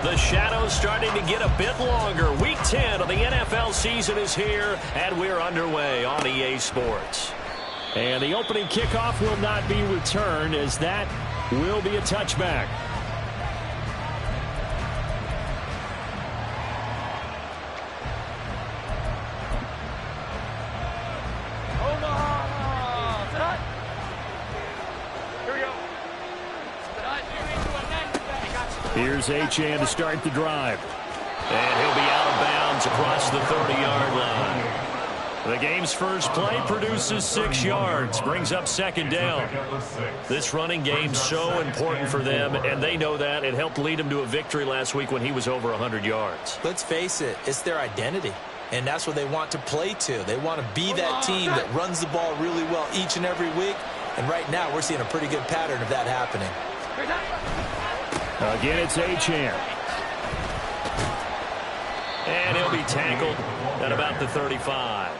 The shadow's starting to get a bit longer. Week 10 of the NFL season is here, and we're underway on EA Sports. And the opening kickoff will not be returned, as that will be a touchback. Here's Achane to start the drive. And he'll be out of bounds across the 30-yard line. The game's first play produces 6 yards, brings up second down. This running game's so important for them, and they know that. It helped lead them to a victory last week when he was over 100 yards. Let's face it, it's their identity, and that's what they want to play to. They want to be that team that runs the ball really well each and every week, and right now we're seeing a pretty good pattern of that happening. Again, it's Achane. And he'll be tackled at about the 35.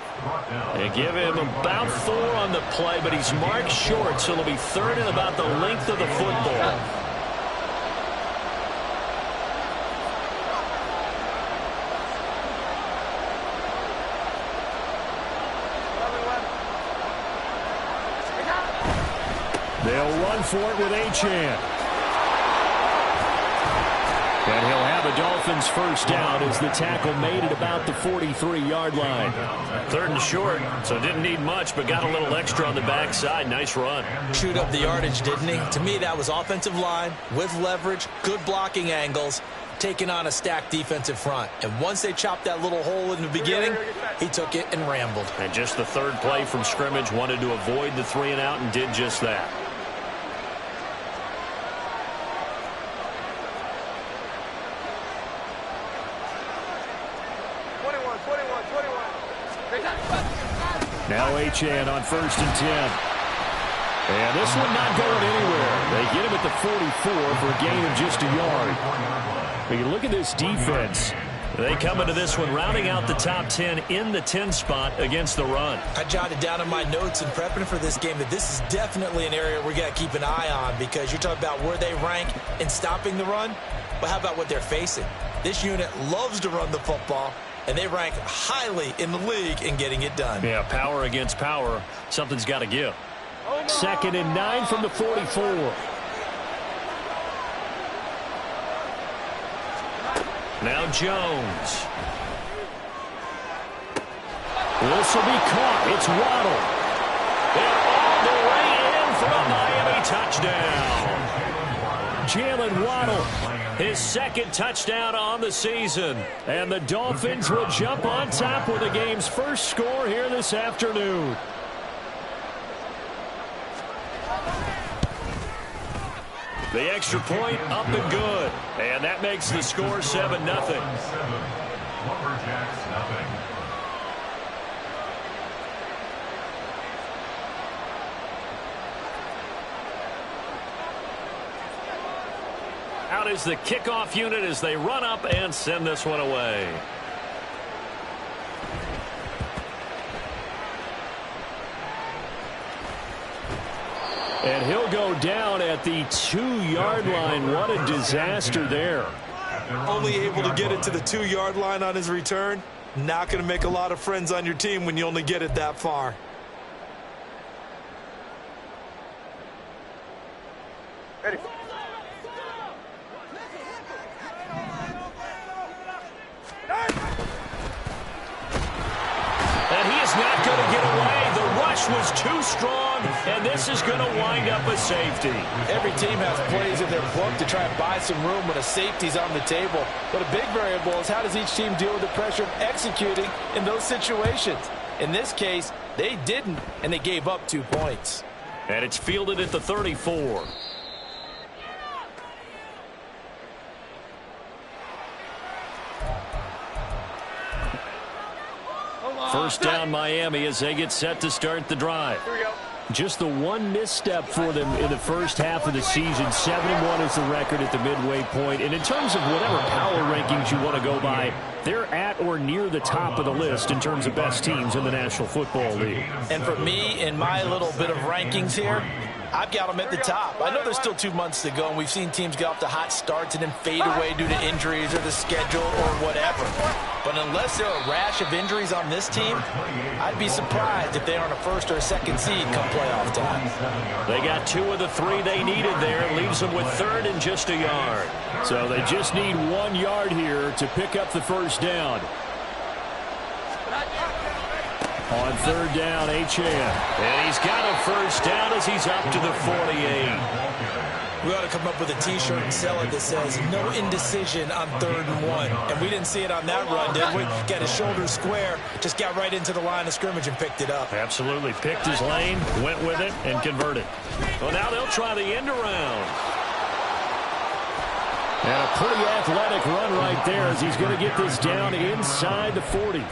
They give him about 4 on the play, but he's marked short, so it'll be third and about the length of the football. They'll run for it with Achane. And he'll have a Dolphins first down as the tackle made at about the 43-yard line. Third and short, so didn't need much, but got a little extra on the backside. Nice run. Chewed up the yardage, didn't he? To me, that was offensive line with leverage, good blocking angles, taking on a stacked defensive front. And once they chopped that little hole in the beginning, he took it and rambled. And just the third play from scrimmage, wanted to avoid the 3 and out and did just that. Now Achane on 1st and 10. And this one not going anywhere. They get him at the 44 for a gain of just a yard. But you look at this defense. They come into this one rounding out the top 10 in the 10 spot against the run. I jotted down in my notes in prepping for this game that this is definitely an area we got to keep an eye on, because you're talking about where they rank in stopping the run. But how about what they're facing? This unit loves to run the football, and they rank highly in the league in getting it done. Yeah, power against power. Something's got to give. 2nd and 9 from the 44. Now Jones. This will be caught. It's Waddle. And all the way in for a Miami touchdown. Jalen Waddle, his 2nd touchdown on the season. And the Dolphins will jump on top with the game's first score here this afternoon. The extra point up and good. And that makes the score 7-0. Out is the kickoff unit as they run up and send this one away. And he'll go down at the 2-yard line. What a disaster there. Only able to get it to the 2-yard line on his return. Not going to make a lot of friends on your team when you only get it that far. Ready. And he is not going to get away. The rush was too strong, and this is going to wind up a safety. Every team has plays in their book to try and buy some room when a safety's on the table. But a big variable is how does each team deal with the pressure of executing in those situations. In this case, they didn't, and they gave up 2 points. And it's fielded at the 34. First down Miami as they get set to start the drive. Here we go. Just the one misstep for them in the first half of the season. 7-1 is the record at the midway point. And in terms of whatever power rankings you want to go by, they're at or near the top of the list in terms of best teams in the National Football League. And for me, in my little bit of rankings here, I've got them at the top. I know there's still 2 months to go, and we've seen teams get off to hot starts and then fade away due to injuries or the schedule or whatever. But unless there are a rash of injuries on this team, I'd be surprised if they aren't a first or a second seed come playoff time. They got 2 of the 3 they needed there. Leaves them with 3rd and just a yard. So they just need 1 yard here to pick up the first down. On 3rd down, Achane. And he's got a first down as he's up to the 48. We ought to come up with a T-shirt and sell it that says, no indecision on 3rd and 1. And we didn't see it on that run, did we? Got his shoulders square, just got right into the line of scrimmage and picked it up. Absolutely. Picked his lane, went with it, and converted. Well, now they'll try the end around. And a pretty athletic run right there as he's going to get this down inside the 40.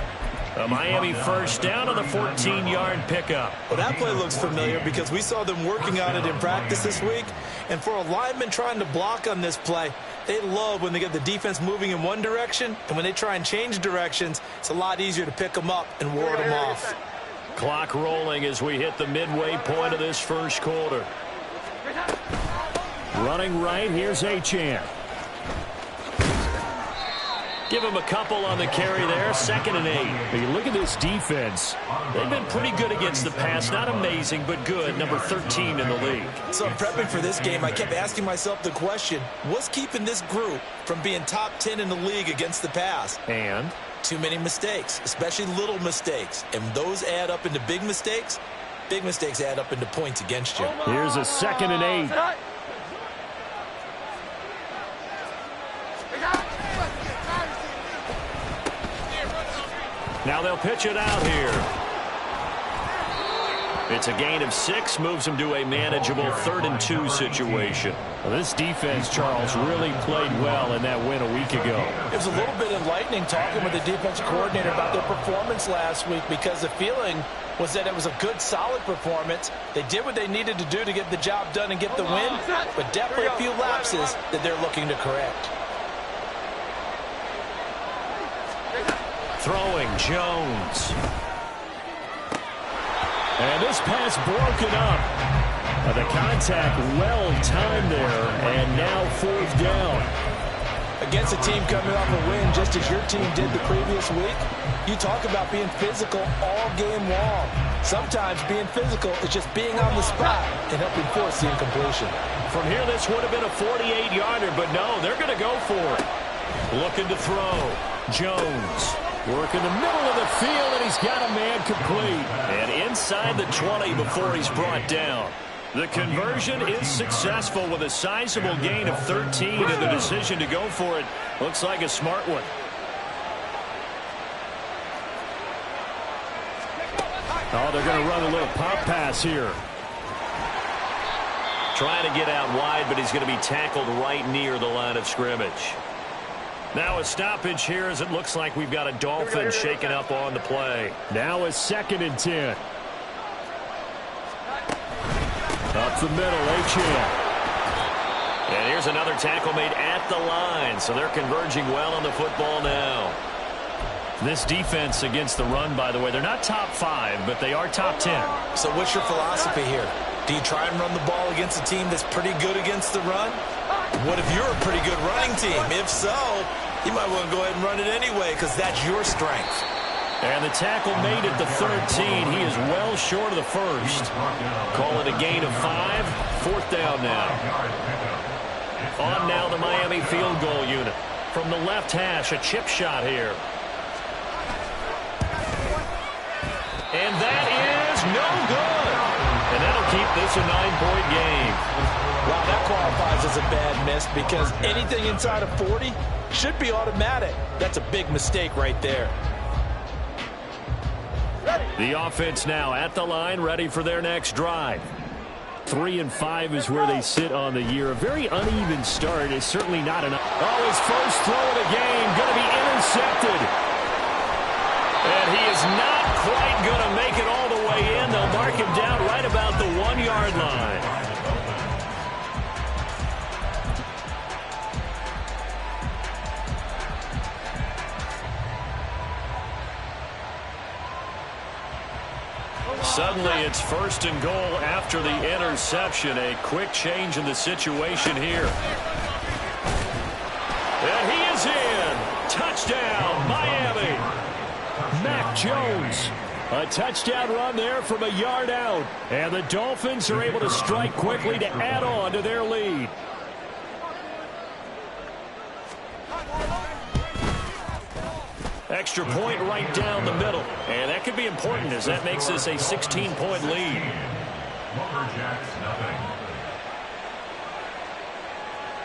A Miami first down on the 14-yard pickup. Well, that play looks familiar because we saw them working on it in practice this week. And for a lineman trying to block on this play, they love when they get the defense moving in one direction. And when they try and change directions, it's a lot easier to pick them up and ward them off. Clock rolling as we hit the midway point of this first quarter. Running right, here's Achane. Give him a couple on the carry there. 2nd and 8. You look at this defense. They've been pretty good against the pass. Not amazing, but good. Number 13 in the league. So in prepping for this game, I kept asking myself the question, what's keeping this group from being top 10 in the league against the pass? And? Too many mistakes, especially little mistakes. And those add up into big mistakes. Big mistakes add up into points against you. Here's a 2nd and 8. Now they'll pitch it out here. It's a gain of 6, moves them to a manageable 3rd and 2 situation. Well, this defense, Charles, really played well in that win a week ago. It was a little bit enlightening talking with the defensive coordinator about their performance last week because the feeling was that it was a good, solid performance. They did what they needed to do to get the job done and get the win, but definitely a few lapses that they're looking to correct. Throwing, Jones. And this pass broken up. The contact well timed there, and now 4th down. Against a team coming off a win just as your team did the previous week, you talk about being physical all game long. Sometimes being physical is just being on the spot and helping force the incompletion. From here, this would have been a 48-yarder, but no, they're going to go for it. Looking to throw. Jones. Working the middle of the field, and he's got a man complete. And inside the 20 before he's brought down. The conversion is successful with a sizable gain of 13, and the decision to go for it looks like a smart one. Oh, they're going to run a little pop pass here. Trying to get out wide, but he's going to be tackled right near the line of scrimmage. Now a stoppage here as it looks like we've got a Dolphin shaken up on the play. Now a 2nd and 10. Up the middle, Achane. And here's another tackle made at the line, so they're converging well on the football now. This defense against the run, by the way, they're not top 5, but they are top 10. So what's your philosophy here? Do you try and run the ball against a team that's pretty good against the run? What if you're a pretty good running team? If so, you might want to go ahead and run it anyway because that's your strength. And the tackle made at the 13. He is well short of the first. Call it a gain of 5. 4th down now. On now the Miami field goal unit. From the left hash, a chip shot here. And that is no good. And that'll keep this a 9-point game. Wow, that qualifies as a bad miss because anything inside of 40 should be automatic. That's a big mistake right there. The offense now at the line, ready for their next drive. 3 and 5 is where they sit on the year. A very uneven start is certainly not enough. Oh, his first throw of the game going to be intercepted. And he is not quite going to make it all the way in. They'll mark him down right about the 1-yard line. Suddenly it's 1st and goal after the interception. A quick change in the situation here. And he is in. Touchdown, Miami. Mac Jones. A touchdown run there from a yard out. And the Dolphins are able to strike quickly to add on to their lead. Extra point right down the middle. And that could be important as that makes this a 16-point lead.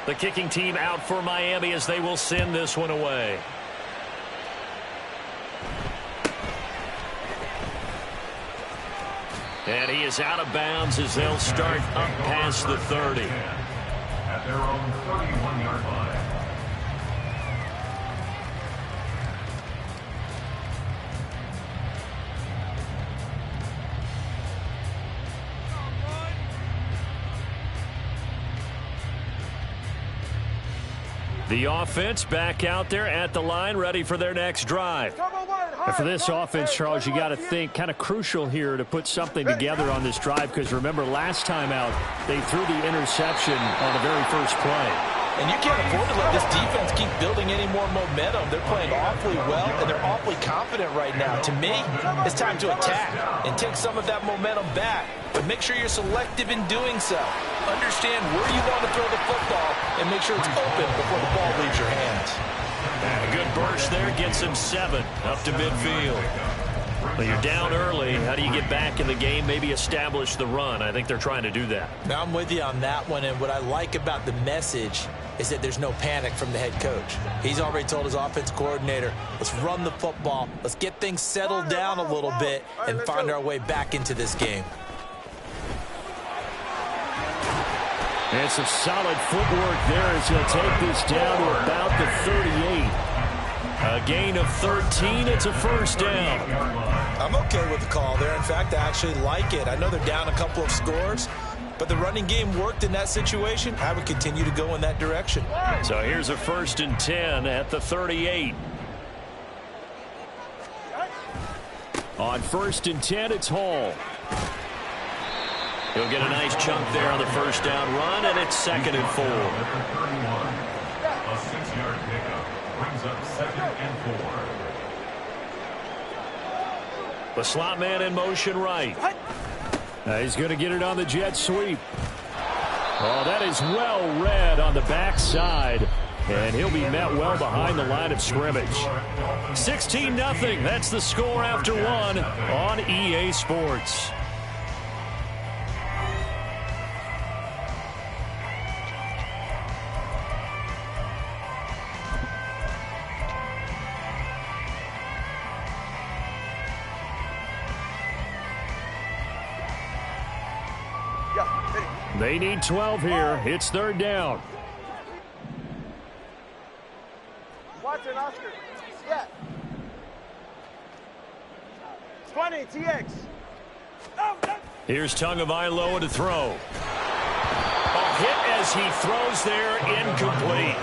The kicking team out for Miami as they will send this one away. And he is out of bounds as they'll start up past the 30. At their own 31-yard line. The offense back out there at the line, ready for their next drive. And for this offense, Charles, you got to think kind of crucial here to put something together on this drive, because remember last time out they threw the interception on the very first play. And you can't afford to let this defense keep building any more momentum. They're playing awfully well, and they're awfully confident right now. To me, it's time to attack and take some of that momentum back. But make sure you're selective in doing so. Understand where you want to throw the football and make sure it's open before the ball leaves your hands. And a good burst there gets him 7 up to midfield. Well, you're down early. How do you get back in the game, maybe establish the run? I think they're trying to do that. Now, I'm with you on that one, and what I like about the message is that there's no panic from the head coach. He's already told his offense coordinator, let's run the football, let's get things settled down a little bit and find our way back into this game. And some solid footwork there as he'll take this down to about the 38. A gain of 13. It's a first down. I'm okay with the call there. In fact, I actually like it. I know they're down a couple of scores, but the running game worked in that situation. I would continue to go in that direction. So here's a 1st and 10 at the 38. On 1st and 10, it's Hall. He'll get a nice chunk there on the first down run, and it's 2nd and 4. A 6-yard pickup brings up 2nd and 4. The slot man in motion right. He's going to get it on the jet sweep. Oh, that is well read on the backside. And he'll be met well behind the line of scrimmage. 16-0. That's the score after one on EA Sports. They need 12 here. It's 3rd down. Watson, Oscar. Yeah. 20, TX. Here's Tagovailoa to throw. A hit as he throws there, incomplete.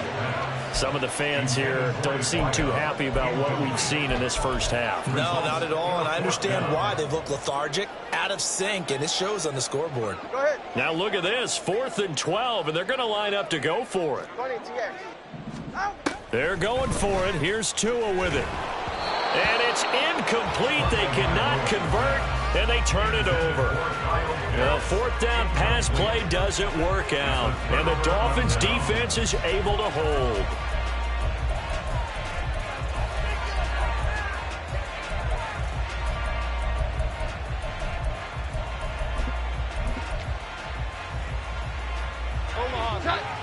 Some of the fans here don't seem too happy about what we've seen in this first half. No, not at all, and I understand why. They've looked lethargic, out of sync, and it shows on the scoreboard. Go ahead. Now look at this, 4th and 12, and they're going to line up to go for it. 20, TX. They're going for it. Here's Tua with it. And it's incomplete. They cannot convert, and they turn it over. The 4th down pass play doesn't work out, and the Dolphins defense is able to hold.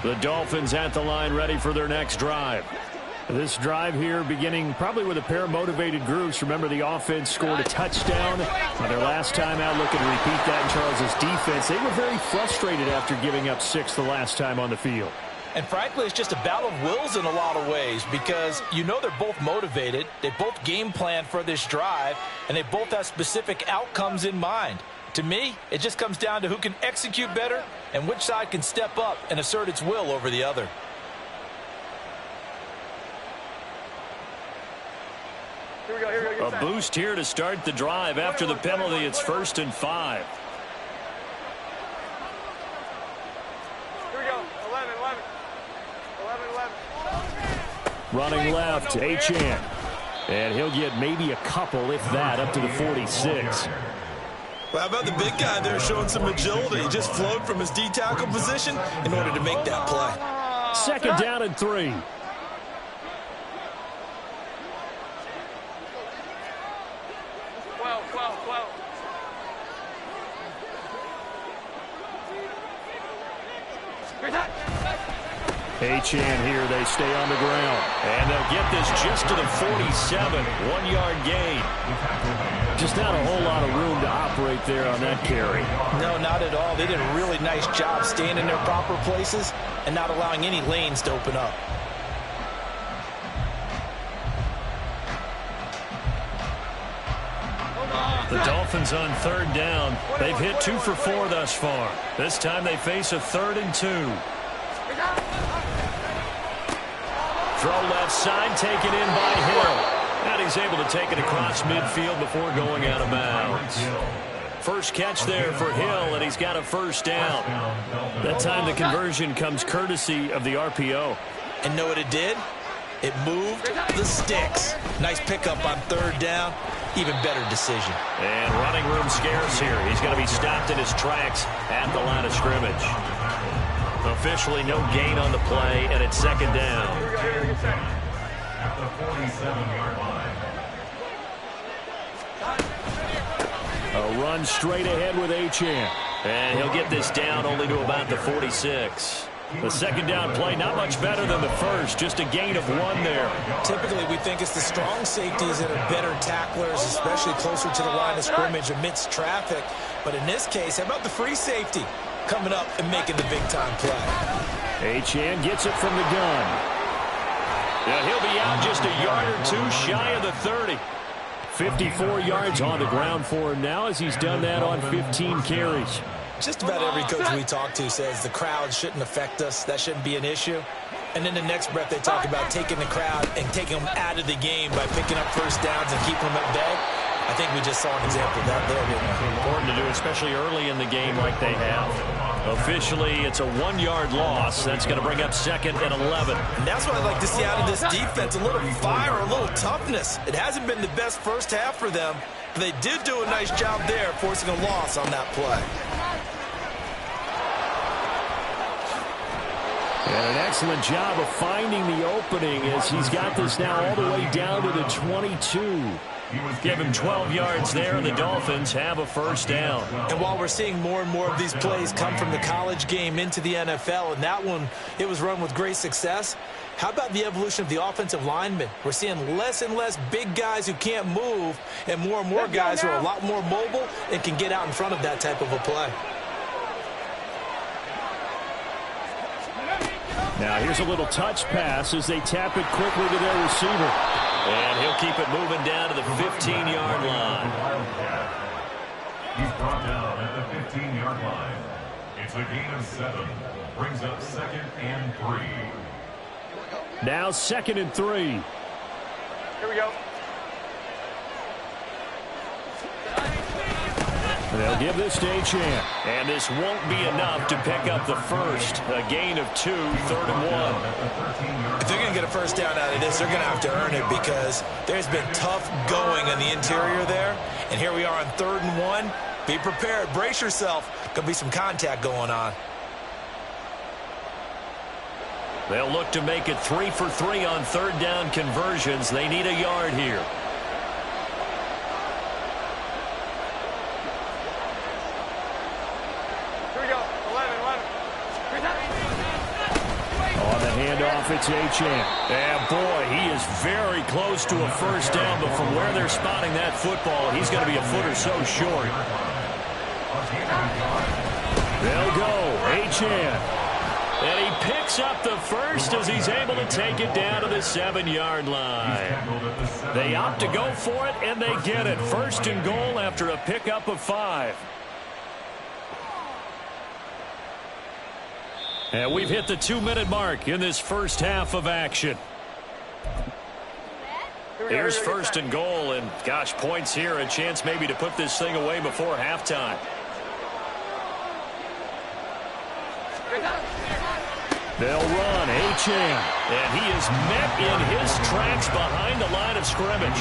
The Dolphins at the line ready for their next drive. This drive here beginning probably with a pair of motivated groups. Remember, the offense scored a touchdown on their last time out. Looking to repeat that in Charles's defense. They were very frustrated after giving up 6 the last time on the field. And frankly, it's just a battle of wills in a lot of ways, because you know they're both motivated. They both game plan for this drive, and they both have specific outcomes in mind. To me, it just comes down to who can execute better and which side can step up and assert its will over the other. A boost here to start the drive. After the penalty, it's 1st and 5. Here we go. 11. Running left, Achane. And he'll get maybe a couple, if that, up to the 46. Well, how about the big guy there showing some agility? He just flowed from his D-tackle position in order to make that play. 2nd down and 3. Achane here, they stay on the ground. And they'll get this just to the 47, 1-yard gain. Just not a whole lot of room to operate there on that carry. No, not at all. They did a really nice job staying in their proper places and not allowing any lanes to open up. The Dolphins on 3rd down. They've hit 2 for 4 thus far. This time they face a 3rd and 2. Throw left side, taken in by Hill. And he's able to take it across midfield before going out of bounds. First catch there for Hill, and he's got a 1st down. That time the conversion comes courtesy of the RPO. And know what it did? It moved the sticks. Nice pickup on 3rd down. Even better decision. And running room scarce here. He's going to be stopped in his tracks at the line of scrimmage. Officially no gain on the play, and it's 2nd down. At the 47-yard line. A run straight ahead with Achane. And he'll get this down only to about the 46. The 2nd down play, not much better than the first, just a gain of 1 there. Typically, we think it's the strong safeties that are better tacklers, especially closer to the line of scrimmage amidst traffic. But in this case, how about the free safety coming up and making the big-time play? Achane gets it from the gun. Now he'll be out just a yard or 2 shy of the 30. 54 yards on the ground for him now as he's done that on 15 carries. Just about every coach we talk to says the crowd shouldn't affect us. That shouldn't be an issue. And in the next breath, they talk about taking the crowd and taking them out of the game by picking up 1st downs and keeping them at bay. I think we just saw an example of that there, didn't we? Important to do, especially early in the game like they have. Officially, it's a 1-yard loss. That's going to bring up 2nd and 11. And that's what I'd like to see out of this defense, a little fire, a little toughness. It hasn't been the best first half for them, but they did do a nice job there, forcing a loss on that play. And an excellent job of finding the opening as he's got this now all the way down to the 22. Give him 12 yards there, and the Dolphins have a 1st down. And while we're seeing more and more of these plays come from the college game into the NFL, and that one, it was run with great success, how about the evolution of the offensive linemen? We're seeing less and less big guys who can't move, and more guys who are a lot more mobile and can get out in front of that type of a play. Now here's a little touch pass as they tap it quickly to their receiver. And he'll keep it moving down to the 15-yard line. He's brought down at the 15-yard line. It's a gain of 7. Brings up 2nd and 3. Now 2nd and 3. Here we go. They'll give this to Achane. And this won't be enough to pick up the first. A gain of 2, 3rd and 1. If they're going to get a 1st down out of this, they're going to have to earn it because there's been tough going in the interior there. And here we are on 3rd and 1. Be prepared. Brace yourself. Going to be some contact going on. They'll look to make it 3 for 3 on 3rd down conversions. They need a yard here. On the handoff, it's Achane. And boy, he is very close to a 1st down, but from where they're spotting that football, he's going to be a foot or so short. They'll go. Achane. And he picks up the first as he's able to take it down to the 7-yard line. They opt to go for it, and they get it. 1st and goal after a pickup of 5. And we've hit the 2-minute mark in this first half of action. Here's first and goal, and gosh, points here, a chance maybe to put this thing away before halftime. They'll run Achane. And he is met in his tracks behind the line of scrimmage.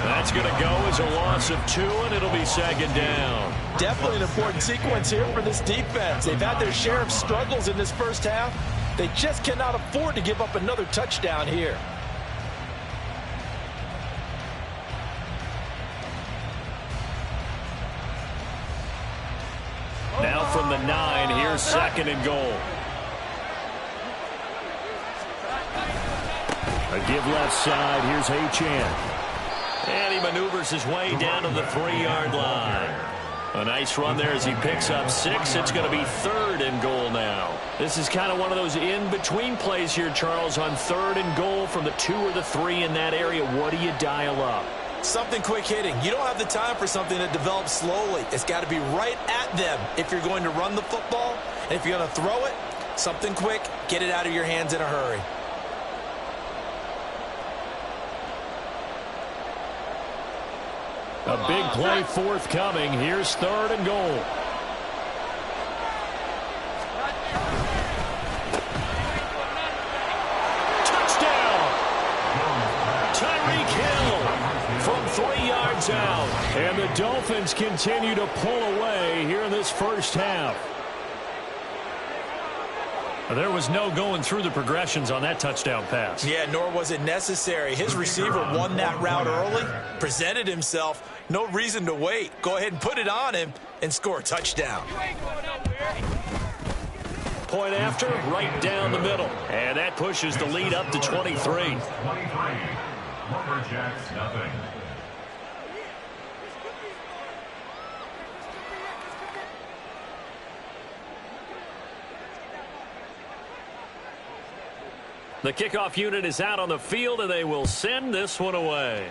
That's going to go as a loss of 2, and it'll be second down. Definitely an important sequence here for this defense. They've had their share of struggles in this first half. They just cannot afford to give up another touchdown here. Now from the 9, here's second and goal. A give left side. Here's Achane. And he maneuvers his way down to the 3-yard line. A nice run there as he picks up 6. It's going to be third and goal now. This is kind of one of those in-between plays here, Charles, on third and goal from the 2 or the 3 in that area. What do you dial up? Something quick hitting. You don't have the time for something that develops slowly. It's got to be right at them if you're going to run the football. And if you're going to throw it, something quick, get it out of your hands in a hurry. A big play forthcoming. Here's third and goal. Touchdown! Tyreek Hill from 3 yards out. And the Dolphins continue to pull away here in this first half. There was no going through the progressions on that touchdown pass. Yeah, nor was it necessary. His receiver won that route early, presented himself. No reason to wait. Go ahead and put it on him and score a touchdown. Point after, right down the middle. And that pushes the lead up to 23. 23. Lumberjacks, nothing. The kickoff unit is out on the field, and they will send this one away.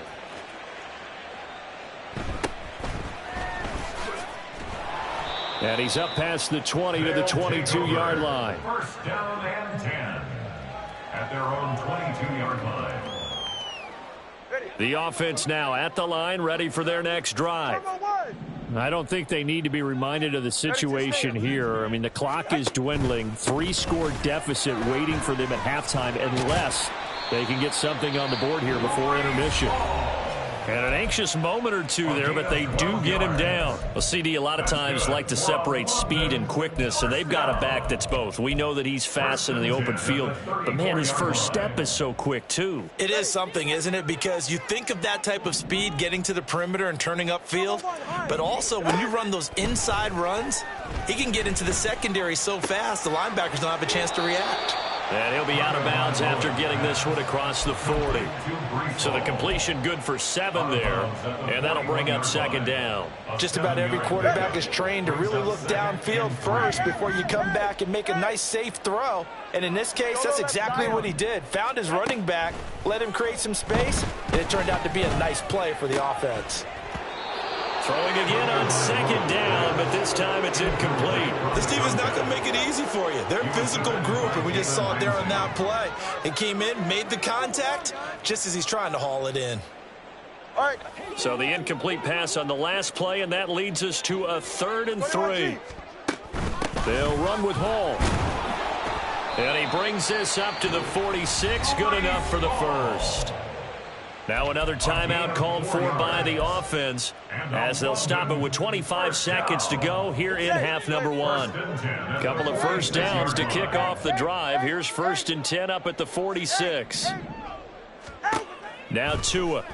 And he's up past the 20 to the 22-yard line. First down and 10 at their own 22-yard line. The offense now at the line, ready for their next drive. I don't think they need to be reminded of the situation here. I mean, the clock is dwindling. 3-score deficit waiting for them at halftime unless they can get something on the board here before intermission. And an anxious moment or two there, but they do get him down. Well, CD, a lot of times like to separate speed and quickness, and they've got a back that's both. We know that he's fast in the open field, but, man, his first step is so quick, too. It is something, isn't it? Because you think of that type of speed getting to the perimeter and turning upfield, but also when you run those inside runs, he can get into the secondary so fast the linebackers don't have a chance to react. And he'll be out of bounds after getting this one across the 40. So the completion good for 7 there, and that'll bring up second down. Just about every quarterback is trained to really look downfield first before you come back and make a nice, safe throw. And in this case, that's exactly what he did. Found his running back, let him create some space, and it turned out to be a nice play for the offense. Throwing again on second down, but this time it's incomplete. This team is not going to make it easy for you. They're a physical group, and we just saw it there on that play. It came in, made the contact, just as he's trying to haul it in. All right. So the incomplete pass on the last play, and that leads us to a 3rd and 3. They'll run with Hall. And he brings this up to the 46. Good enough for the first. Now another timeout called for by the offense as they'll stop it with 25 seconds to go here in half number 1. Couple of first downs to kick off the drive. Here's 1st and 10 up at the 46. Now Tua.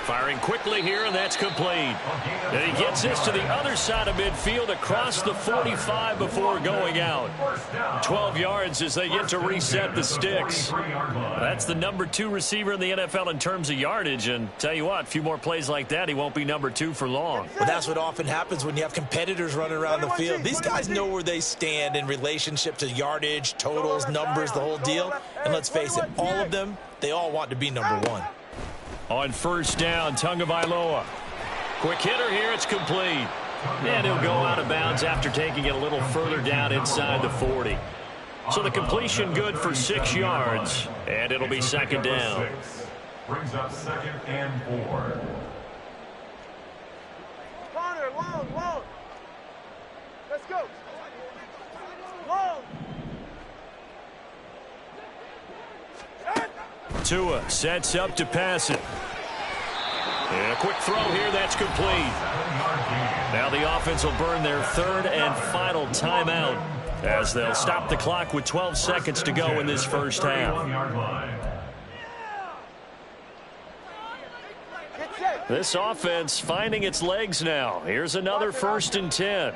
Firing quickly here, and that's complete. And he gets this to the other side of midfield across the 45 before going out. 12 yards as they get to reset the sticks. That's the number 2 receiver in the NFL in terms of yardage, and tell you what, a few more plays like that, he won't be number 2 for long. Well, that's what often happens when you have competitors running around the field. These guys know where they stand in relationship to yardage, totals, numbers, the whole deal. And let's face it, all of them, they all want to be number 1. On first down, Tagovailoa. Quick hitter here, it's complete. And he'll go out of bounds after taking it a little further down inside the 40. So the completion good for 6 yards, and it'll be second down. Brings up 2nd and 4. Connor, long. Let's go. Long. Tua sets up to pass it. And a quick throw here, that's complete. Now the offense will burn their 3rd and final timeout as they'll stop the clock with 12 seconds to go in this first half. This offense finding its legs now. Here's another 1st and 10.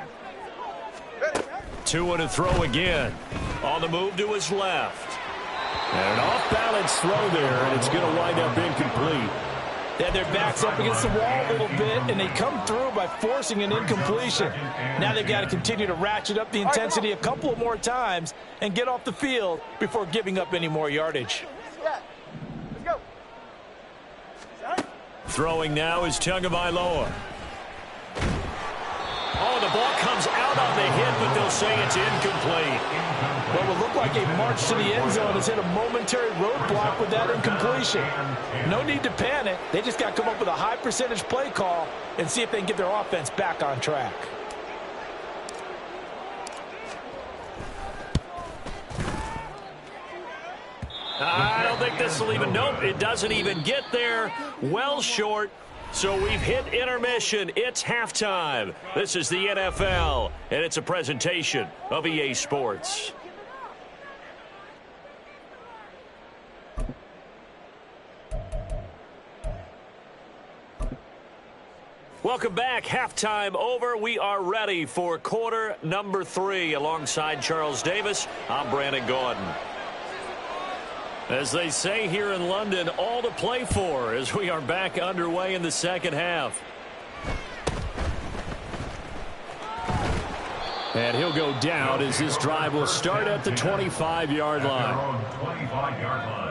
Tua to throw again. On the move to his left. And an off-balance throw there, and it's going to wind up incomplete. They had their backs up against the wall a little bit, and they come through by forcing an incompletion. Now they've got to continue to ratchet up the intensity a couple of more times and get off the field before giving up any more yardage. Let's go. Throwing now is Tagovailoa. Oh, the ball comes out on the hit, but they'll say it's incomplete. What would look like a march to the end zone has hit a momentary roadblock with that incompletion. No need to panic. They just got to come up with a high percentage play call and see if they can get their offense back on track. I don't think this will even, nope, it doesn't even get there. Well short. So we've hit intermission. It's halftime. This is the NFL, and it's a presentation of EA Sports. Welcome back. Halftime over. We are ready for quarter number 3. Alongside Charles Davis, I'm Brandon Gaudin. As they say here in London, all to play for as we are back underway in the second half. And he'll go down as this drive will start at the 25-yard line. 25-yard line.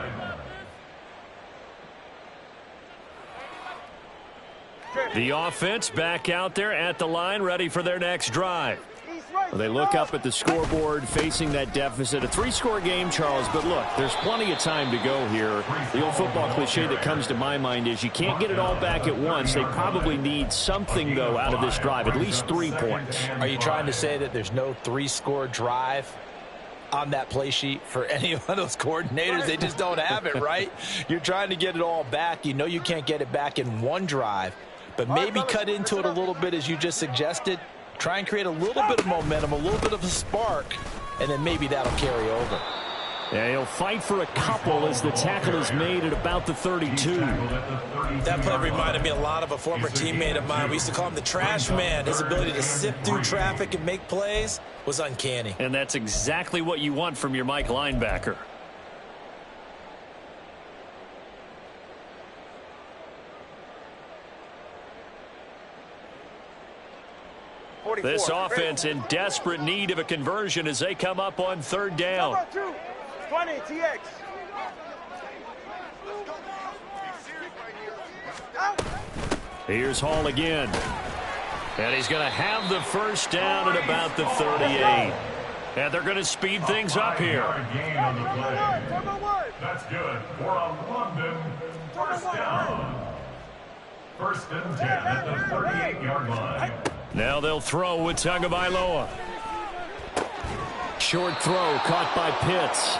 The offense back out there at the line, ready for their next drive. Well, they look up at the scoreboard facing that deficit. A 3-score game, Charles, but look, there's plenty of time to go here. The old football cliche that comes to my mind is you can't get it all back at once. They probably need something, though, out of this drive, at least 3 points. Are you trying to say that there's no 3-score drive on that play sheet for any of those coordinators? They just don't have it, right? You're trying to get it all back. You know you can't get it back in one drive, but maybe cut into it a little bit as you just suggested. Try and create a little bit of momentum, a little bit of a spark, and then maybe that'll carry over. Yeah, he'll fight for a couple as the tackle is made at about the 32. That play reminded me a lot of a former teammate of mine. We used to call him the trash man. His ability to sift through traffic and make plays was uncanny. And that's exactly what you want from your Mike linebacker. This offense in desperate need of a conversion as they come up on 3rd down. 20, TX. Here's Hall again. And he's going to have the first down at about the 38. And they're going to speed things up here. That's good for a London first down. 1st and 10 at the 38-yard line. Now they'll throw with Tagovailoa. Short throw caught by Pitts.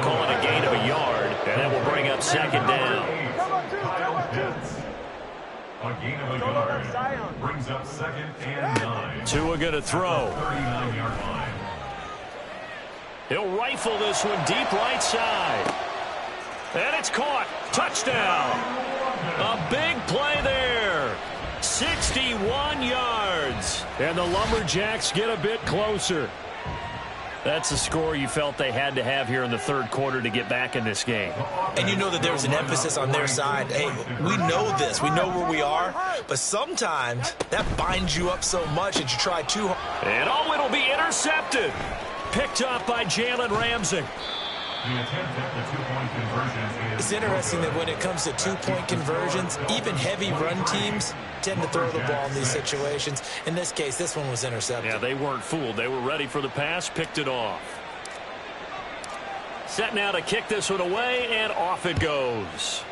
Calling a gain of a yard, and that will bring up 2nd down. A gain of a yard brings up 2nd and 9. Tua going to throw. 39-yard line. He'll rifle this one deep right side. And it's caught. Touchdown. A big play there. 61 yards. And the Lumberjacks get a bit closer. That's a score you felt they had to have here in the 3rd quarter to get back in this game. And you know that there's an emphasis on their side. Hey, we know this. We know where we are. But sometimes that binds you up so much that you try too hard. And oh, it'll be intercepted. Picked up by Jalen Ramsey. The attempt at the 2-point conversion is... It's interesting that when it comes to 2-point conversions, even heavy run teams tend to throw the ball in these situations. In this case, this one was intercepted. Yeah, they weren't fooled. They were ready for the pass, picked it off. Set now to kick this one away, and off it goes.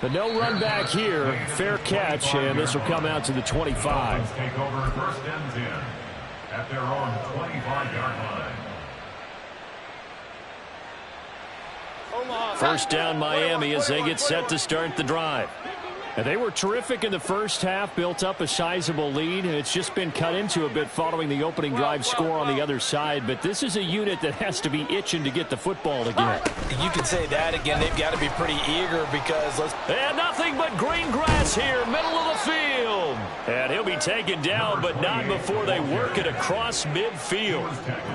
But no run back here. Fair catch, and this will come out to the 25. Take over first and 10 at their own 25-yard line. First down Miami as they get set to start the drive. And they were terrific in the first half, built up a sizable lead, and it's just been cut into a bit following the opening drive score on the other side. But this is a unit that has to be itching to get the football again. You can say that again. They've got to be pretty eager because And nothing but green grass here, middle of the field. And he'll be taken down, but not before they work it across midfield.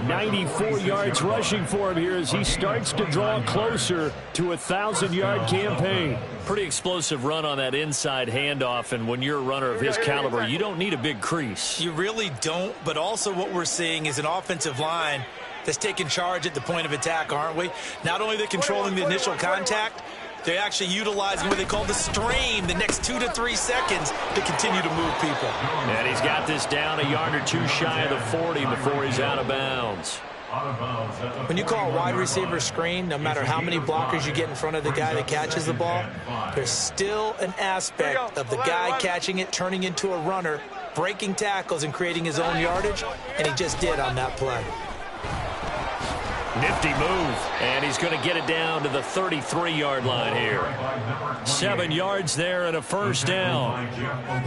94 yards rushing for him here as he starts to draw closer to a 1,000-yard campaign. Pretty explosive run on that inside handoff, and when you're a runner of his caliber, you don't need a big crease. You really don't, but also what we're seeing is an offensive line that's taking charge at the point of attack, aren't we? Not only are they controlling the initial contact, they're actually utilizing what they call the stream, the next 2 to 3 seconds to continue to move people. And he's got this down a yard or two shy of the 40 before he's out of bounds. When you call a wide receiver screen, no matter how many blockers you get in front of the guy that catches the ball, there's still an aspect of the guy catching it, turning into a runner, breaking tackles and creating his own yardage, and he just did on that play. Nifty move, and he's going to get it down to the 33-yard line here. 7 yards there and a first down.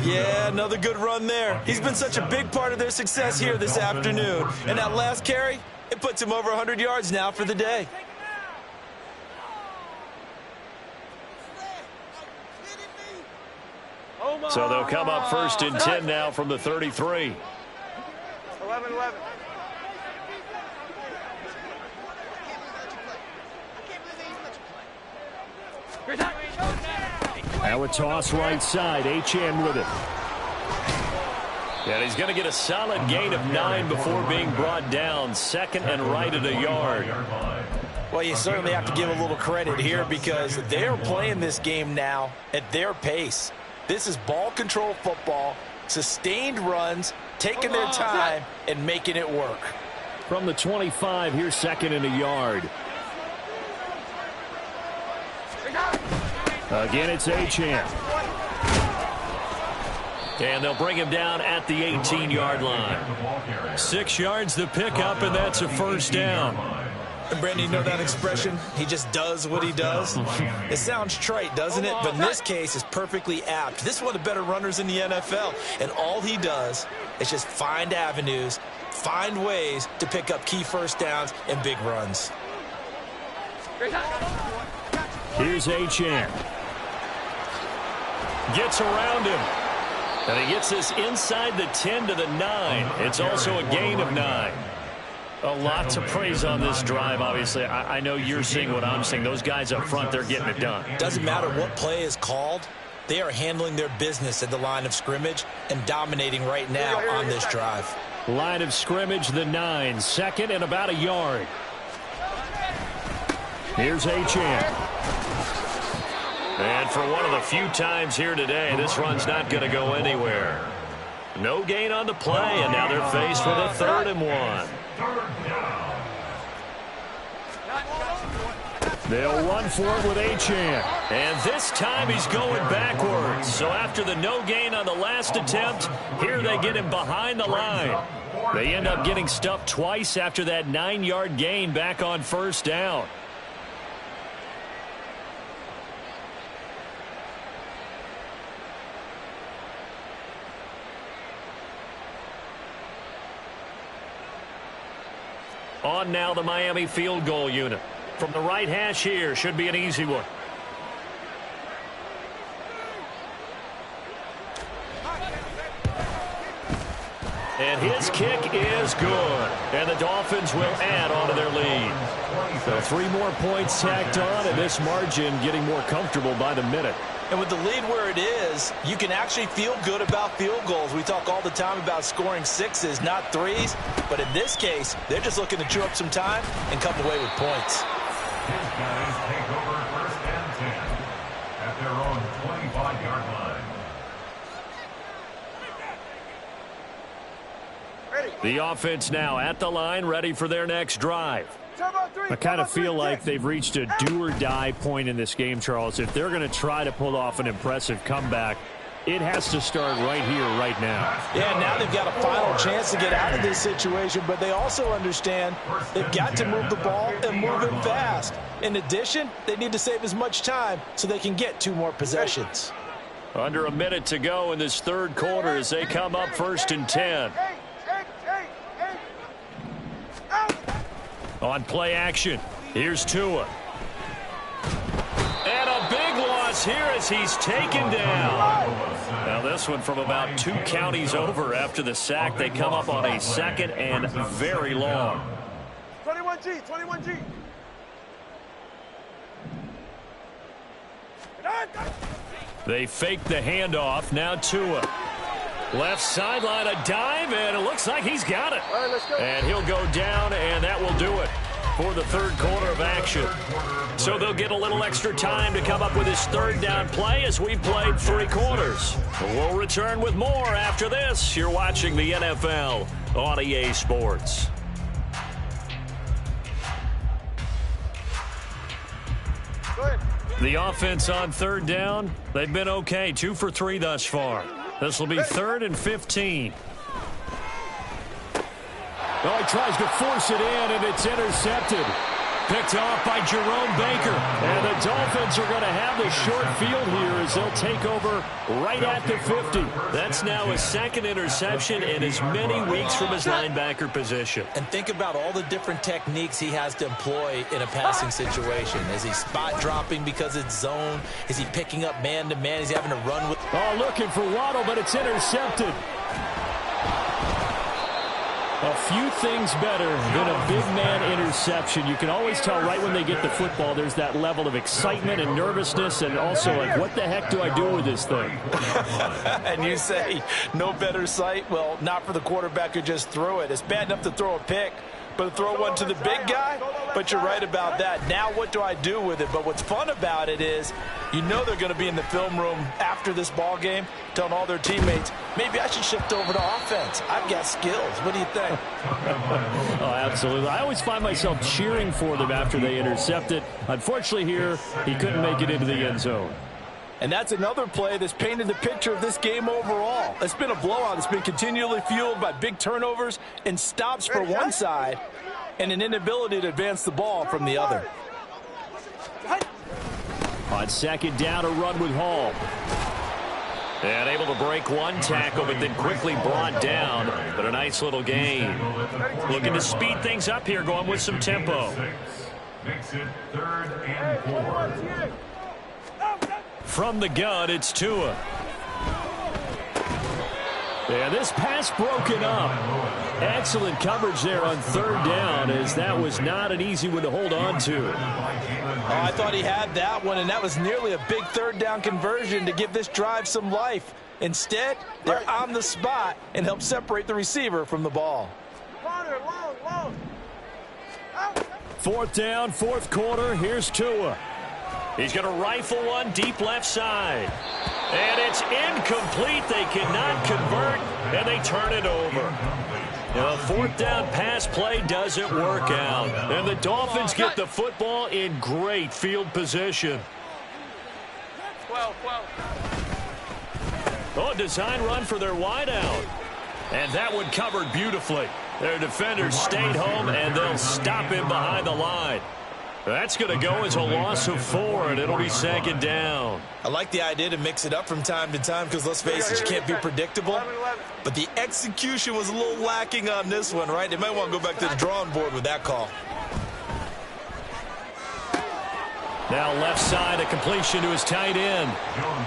Yeah, another good run there. He's been such a big part of their success here this afternoon. And that last carry, it puts him over 100 yards now for the day. So they'll come up first and 10 now from the 33. 11-11. Now a toss right side. Achane with it. And he's going to get a solid gain of 9 before being brought down. Second and right at a yard. Well, you certainly have to give a little credit here because they're playing this game now at their pace. This is ball control football, sustained runs, taking their time and making it work. From the 25, here's second and a yard. Again, it's Achane. And they'll bring him down at the 18-yard line. 6 yards the pickup, and that's a first down. And Brandon, you know that expression? He just does what he does. It sounds trite, doesn't it? But in this case, it's perfectly apt. This is one of the better runners in the NFL. And all he does is just find avenues, find ways to pick up key first downs and big runs. Here's Achane. Gets around him. And he gets this inside the 10 to the 9. It's also a gain of 9. A lot to praise on this drive, obviously. I know you're seeing what I'm seeing. Those guys up front, they're getting it done. Doesn't matter what play is called. They are handling their business at the line of scrimmage and dominating right now on this drive. Line of scrimmage, the 9. Second and about a yard. Here's Achane. And for one of the few times here today, this run's not going to go anywhere. No gain on the play, and now they're faced with a 3rd and 1. They'll run for it with Achane. And this time he's going backwards. So after the no gain on the last attempt, here they get him behind the line. They end up getting stuffed twice after that 9-yard gain back on first down. On now the Miami field goal unit. From the right hash here, should be an easy one. And his kick is good. And the Dolphins will add on to their lead. So 3 more points tacked on, and this margin getting more comfortable by the minute. And with the lead where it is, you can actually feel good about field goals. We talk all the time about scoring 6s, not 3s. But in this case, they're just looking to chew up some time and come away with points. These guys take over first and 10 at their own 25-yard line. Ready. The offense now at the line, ready for their next drive. I kind of feel like they've reached a do-or-die point in this game, Charles. If they're going to try to pull off an impressive comeback, it has to start right here, right now. Yeah, now they've got a final chance to get out of this situation, but they also understand they've got to move the ball and move it fast. In addition, they need to save as much time so they can get 2 more possessions. Under a minute to go in this third quarter as they come up 1st and 10. On play action, here's Tua. And a big loss here as he's taken down. Now this one from about 2 counties over after the sack. They come up on a 2nd and very long. 21G, 21G. They fake the handoff. Now Tua. Left sideline, a dive, and it looks like he's got it. All right, let's go. And he'll go down, and that will do it for the third quarter of action. So they'll get a little extra time to come up with his 3rd down play as we played 3 quarters. We'll return with more after this. You're watching the NFL on EA Sports. Go ahead. The offense on 3rd down, they've been okay. 2 for 3 thus far. This will be 3rd and 15. Well, he tries to force it in, and it's intercepted. Picked off by Jerome Baker. And the Dolphins are going to have the short field here as they'll take over right at the 50. That's now his 2nd interception in as many weeks from his linebacker position. And think about all the different techniques he has to employ in a passing situation. Is he spot dropping because it's zone? Is he picking up man-to-man? Is he having to run with... Oh, looking for Waddle, but it's intercepted. A few things better than a big man interception. You can always tell right when they get the football, there's that level of excitement and nervousness, and also like, what the heck do I do with this thing? And you say, no better sight? Well, not for the quarterback who just threw it. It's bad enough to throw a pick, but to throw one to the big guy? But you're right about that. Now what do I do with it? But what's fun about it is, you know they're going to be in the film room after this ball game telling all their teammates, maybe I should shift over to offense. I've got skills. What do you think? Oh, absolutely. I always find myself cheering for them after they intercept it. Unfortunately here, he couldn't make it into the end zone. And that's another play that's painted the picture of this game overall. It's been a blowout. It's been continually fueled by big turnovers and stops for one side and an inability to advance the ball from the other. On 2nd down, a run with Hall. And able to break one tackle, but then quickly brought down. But a nice little gain. Looking to speed things up here, going with some tempo. Makes it 3rd and 4. From the gun, it's Tua. Yeah, this pass broken up. Excellent coverage there on 3rd down, as that was not an easy one to hold on to. Oh, I thought he had that one, and that was nearly a big 3rd down conversion to give this drive some life. Instead, they're on the spot and help separate the receiver from the ball. Long. 4th down, 4th quarter. Here's Tua. He's going to rifle one deep left side. And it's incomplete. They cannot convert, and they turn it over. The 4th down pass play doesn't work out. And the Dolphins get the football in great field position. 12. Oh, design run for their wideout. And that one covered beautifully. Their defenders stayed home, and they'll stop him behind the line. That's going to go as a loss of 4, and it'll be 2nd down. I like the idea to mix it up from time to time because, let's face it, you can't be predictable. But the execution was a little lacking on this one, right? They might want to go back to the drawing board with that call. Now left side, a completion to his tight end.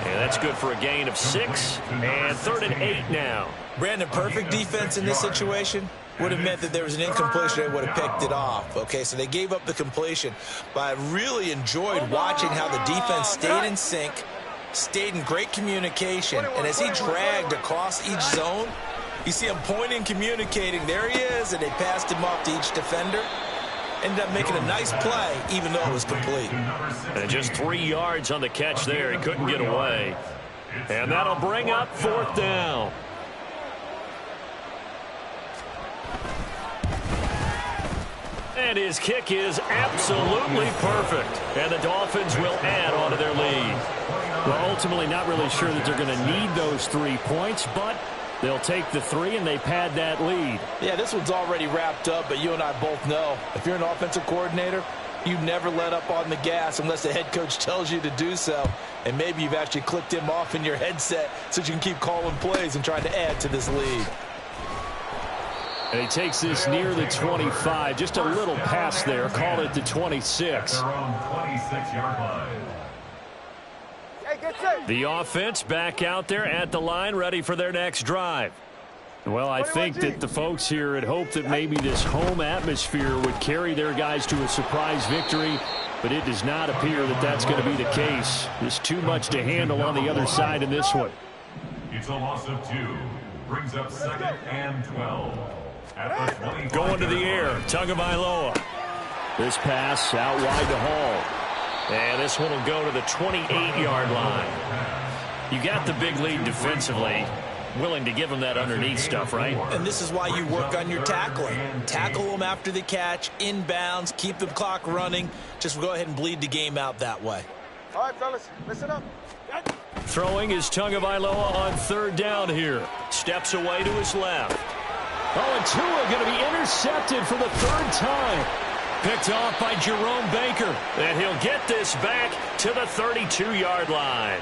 And that's good for a gain of 6, and 3rd and 8 now. Brandon, perfect defense in this situation would have meant that there was an incompletion. They would have picked it off. Okay, so they gave up the completion. But I really enjoyed watching how the defense stayed in sync, stayed in great communication. And as he dragged across each zone, you see him pointing, communicating. There he is, and they passed him off to each defender. Ended up making a nice play, even though it was complete. And just 3 yards on the catch there. He couldn't get away. And that'll bring up 4th down. And his kick is absolutely perfect. And the Dolphins will add on to their lead. Well, ultimately not really sure that they're going to need those 3 points, but they'll take the 3 and they pad that lead. Yeah, this one's already wrapped up, but you and I both know if you're an offensive coordinator, you never let up on the gas unless the head coach tells you to do so. And maybe you've actually clicked him off in your headset so you can keep calling plays and trying to add to this lead. And he takes this near the 25. Just a little pass there. Call it the 26. Their own 26-yard line. Hey, get set. The offense back out there at the line, ready for their next drive. Well, I think that the folks here had hoped that maybe this home atmosphere would carry their guys to a surprise victory, but it does not appear that that's going to be the case. There's too much to handle on the other side in this one. It's a loss of 2. Brings up 2nd and 12. At the 25 Going to the air, Tagovailoa. This pass out wide to Hall. And this one will go to the 28-yard line. You got the big lead defensively. Willing to give them that underneath stuff, right? And this is why you work on your tackling. Tackle them after the catch, inbounds, keep the clock running. Just go ahead and bleed the game out that way. All right, fellas, listen up. Throwing is Tagovailoa on 3rd down here. Steps away to his left. Oh, and Tua going to be intercepted for the 3rd time. Picked off by Jerome Baker. And he'll get this back to the 32-yard line.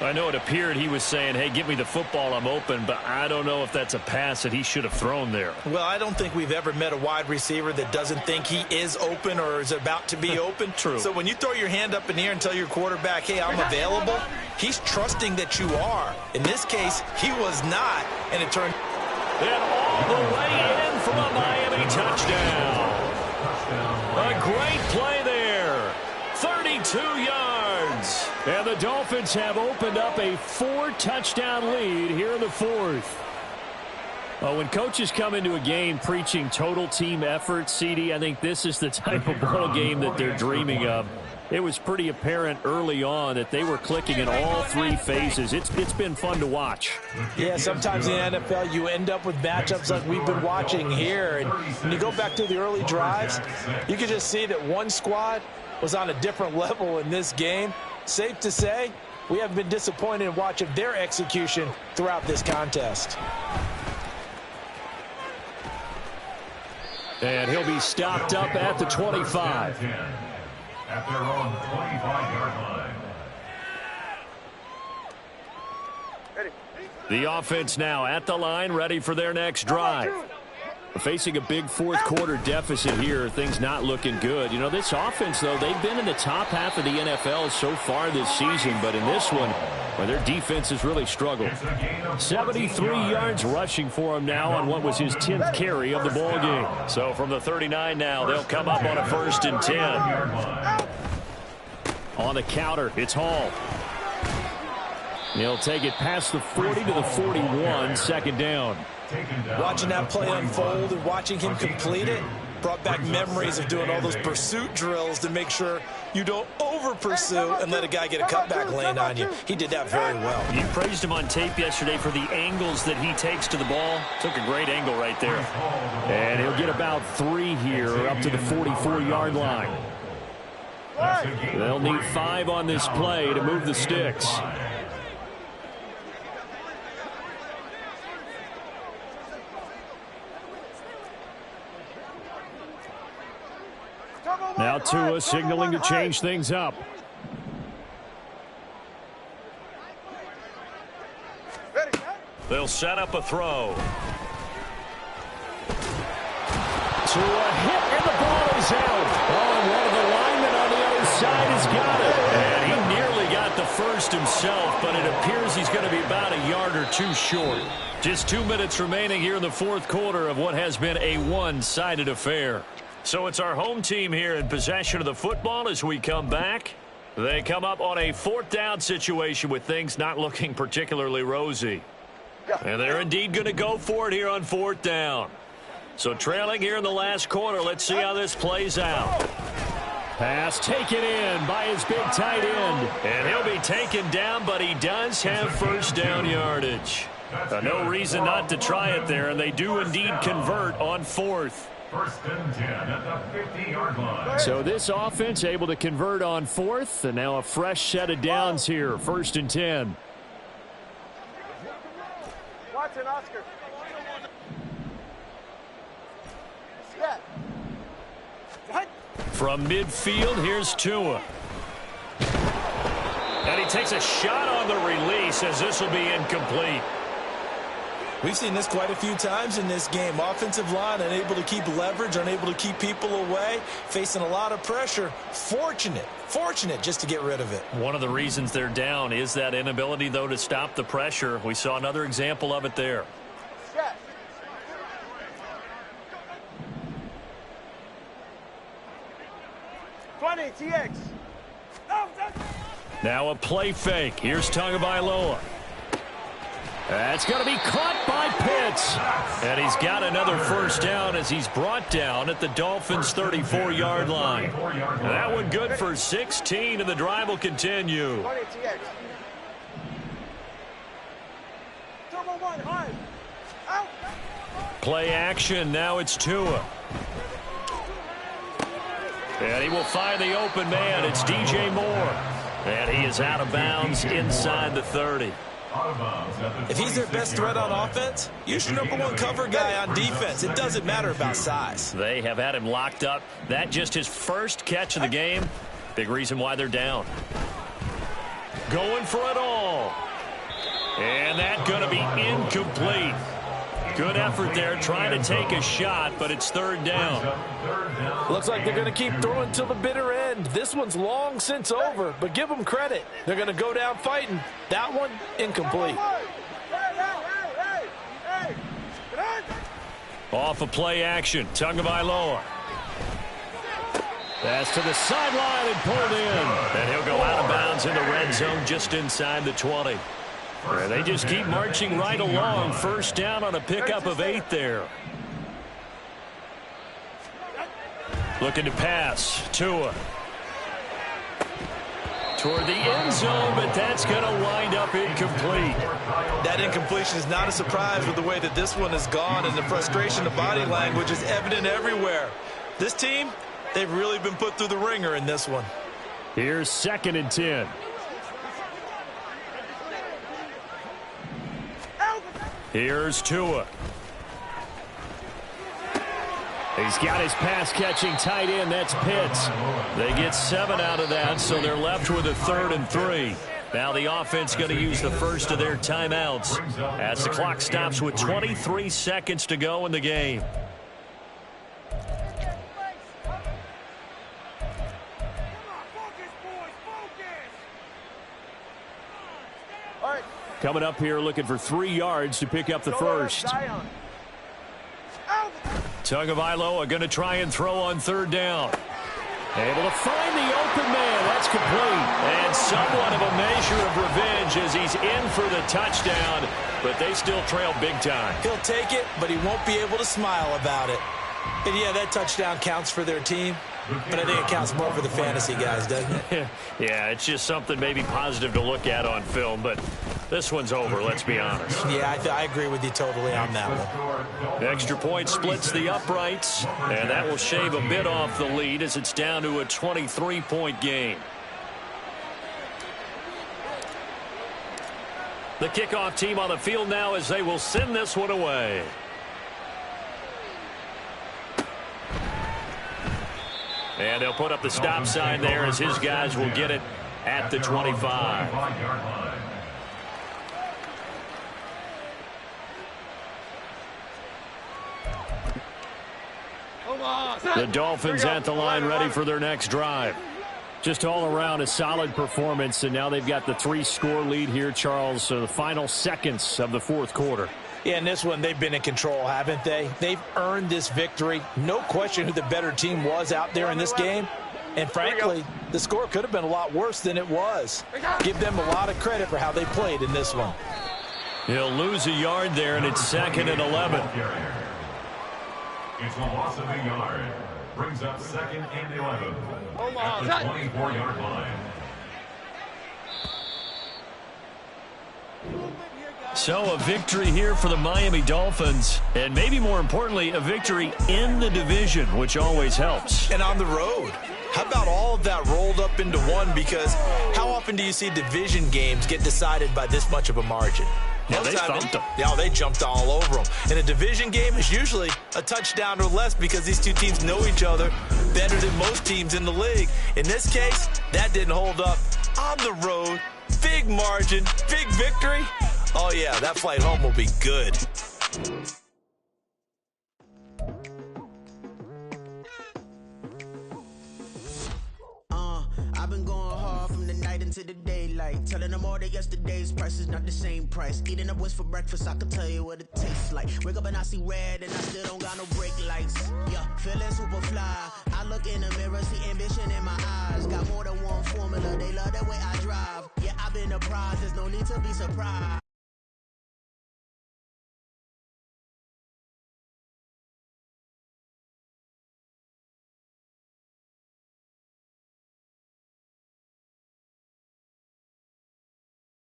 I know it appeared he was saying, hey, give me the football, I'm open, but I don't know if that's a pass that he should have thrown there. Well, I don't think we've ever met a wide receiver that doesn't think he is open or is about to be open. True. So when you throw your hand up in the air and tell your quarterback, hey, I'm available, he's trusting that you are. In this case, he was not, and it turned. And all the way in for a Miami touchdown. A great play there. 32 yards. And the Dolphins have opened up a 4-touchdown lead here in the 4th. Well, when coaches come into a game preaching total team effort, CD, I think this is the type of ball game that they're dreaming of. It was pretty apparent early on that they were clicking in all 3 phases. It's been fun to watch. Yeah, sometimes in the NFL you end up with matchups like we've been watching here. And when you go back to the early drives, you can just see that one squad was on a different level in this game. Safe to say, we have been disappointed in watching their execution throughout this contest. And he'll be stopped up at the 25. At their own 25-yard line. The offense now at the line, ready for their next drive. Facing a big 4th quarter deficit here, things not looking good. You know, this offense, though, they've been in the top half of the NFL so far this season, but in this one, well, their defense has really struggled. 73 yards rushing for him now on what was his 10th carry of the ball game. So from the 39 now, they'll come up on a 1st and 10. On the counter, it's Hall. He'll take it past the 40 to the 41, 2nd down. Watching that play unfold and watching him complete it brought back memories of doing all those pursuit drills to make sure you don't over-pursue and let a guy get a cutback lane on you. He did that very well. You praised him on tape yesterday for the angles that he takes to the ball. Took a great angle right there. And he'll get about 3 here up to the 44-yard line. They'll need 5 on this play to move the sticks. Now Tua signaling to change things up. They'll set up a throw. Tua hit and the ball is out. Oh, and one of the linemen on the other side has got it. And he nearly got the first himself, but it appears he's going to be about a yard or 2 short. Just 2 minutes remaining here in the 4th quarter of what has been a one-sided affair. So it's our home team here in possession of the football as we come back. They come up on a 4th down situation with things not looking particularly rosy. And they're indeed going to go for it here on 4th down. So trailing here in the last quarter, let's see how this plays out. Pass taken in by his big tight end. And he'll be taken down, but he does have 1st down yardage. No reason not to try it there, and they do indeed convert on 4th. First and 10 at the 50-yard line. So this offense able to convert on fourth, and now a fresh set of downs here. First and 10. Watson, Oscar. Set. What? From midfield, here's Tua. And he takes a shot on the release as this will be incomplete. We've seen this quite a few times in this game. Offensive line unable to keep leverage, unable to keep people away, facing a lot of pressure. Fortunate just to get rid of it. One of the reasons they're down is that inability, though, to stop the pressure. We saw another example of it there. Set. TX. Now a play fake. Here's Tagovailoa. That's going to be caught by Pitts. And he's got another first down as he's brought down at the Dolphins' 34-yard line. That one good for 16, and the drive will continue. 20 TX. Turbo 1, hard. Out. Play action. Now it's Tua. And he will find the open man. It's DJ Moore. And he is out of bounds inside the 30. If he's their best threat on offense, use your #1 cover guy on defense. It doesn't matter about size. They have had him locked up. That just his first catch of the game. Big reason why they're down. Going for it all. And that's going to be incomplete. Good effort there, trying to take a shot, but it's third down. Looks like they're going to keep throwing till the bitter end. This one's long since over, but give them credit. They're going to go down fighting. That one, incomplete. Off a play action, Tagovailoa. Pass to the sideline and pulled in. And he'll go out of bounds in the red zone just inside the 20. And they just keep marching right along. First down on a pickup of 8 there. Looking to pass. Tua. Toward the end zone, but that's going to wind up incomplete. That incompletion is not a surprise with the way that this one has gone, and the frustration of body language is evident everywhere. This team, they've really been put through the ringer in this one. Here's second and 10. Here's Tua. He's got his pass-catching tight end. That's Pitts. They get 7 out of that, so they're left with a 3rd and 3. Now the offense going to use the first of their timeouts as the clock stops with 23 seconds to go in the game. Coming up here looking for 3 yards to pick up the first. Tagovailoa going to try and throw on third down. Able to find the open man. That's complete. And somewhat of a measure of revenge as he's in for the touchdown, but they still trail big time. He'll take it, but he won't be able to smile about it. And yeah, that touchdown counts for their team, but I think it counts more for the fantasy guys, doesn't it? Yeah, it's just something maybe positive to look at on film, but this one's over, let's be honest. Yeah, I agree with you totally on that one. Extra point splits the uprights, and that will shave a bit off the lead as it's down to a 23-point game. The kickoff team on the field now as they will send this one away. And they'll put up the stop sign there as his guys will get it at the 25. The Dolphins at the line ready for their next drive. Just all around a solid performance, and now they've got the 3-score lead here, Charles, so the final seconds of the fourth quarter. Yeah, in this one, they've been in control, haven't they? They've earned this victory. No question who the better team was out there in this game. And frankly, the score could have been a lot worse than it was. Give them a lot of credit for how they played in this one. He'll lose a yard there, and it's 2nd and 11. It's a loss of a yard. Brings up 2nd and 11 at the 24-yard line. So a victory here for the Miami Dolphins, and maybe more importantly, a victory in the division, which always helps. And on the road. How about all of that rolled up into one? Because how often do you see division games get decided by this much of a margin? Yeah, they thumped them. Yeah, they jumped all over them. And a division game is usually a touchdown or less because these two teams know each other better than most teams in the league. In this case, that didn't hold up. On the road, big margin, big victory. Oh, yeah, that flight home will be good. I've been going hard from the night into the daylight, telling them all that yesterday's price is not the same price. Eating up what's for breakfast, I can tell you what it tastes like. Wake up and I see red and I still don't got no brake lights. Yeah, feeling super fly. I look in the mirror, see ambition in my eyes. Got more than one formula, they love the way I drive. Yeah, I've been a prize, there's no need to be surprised.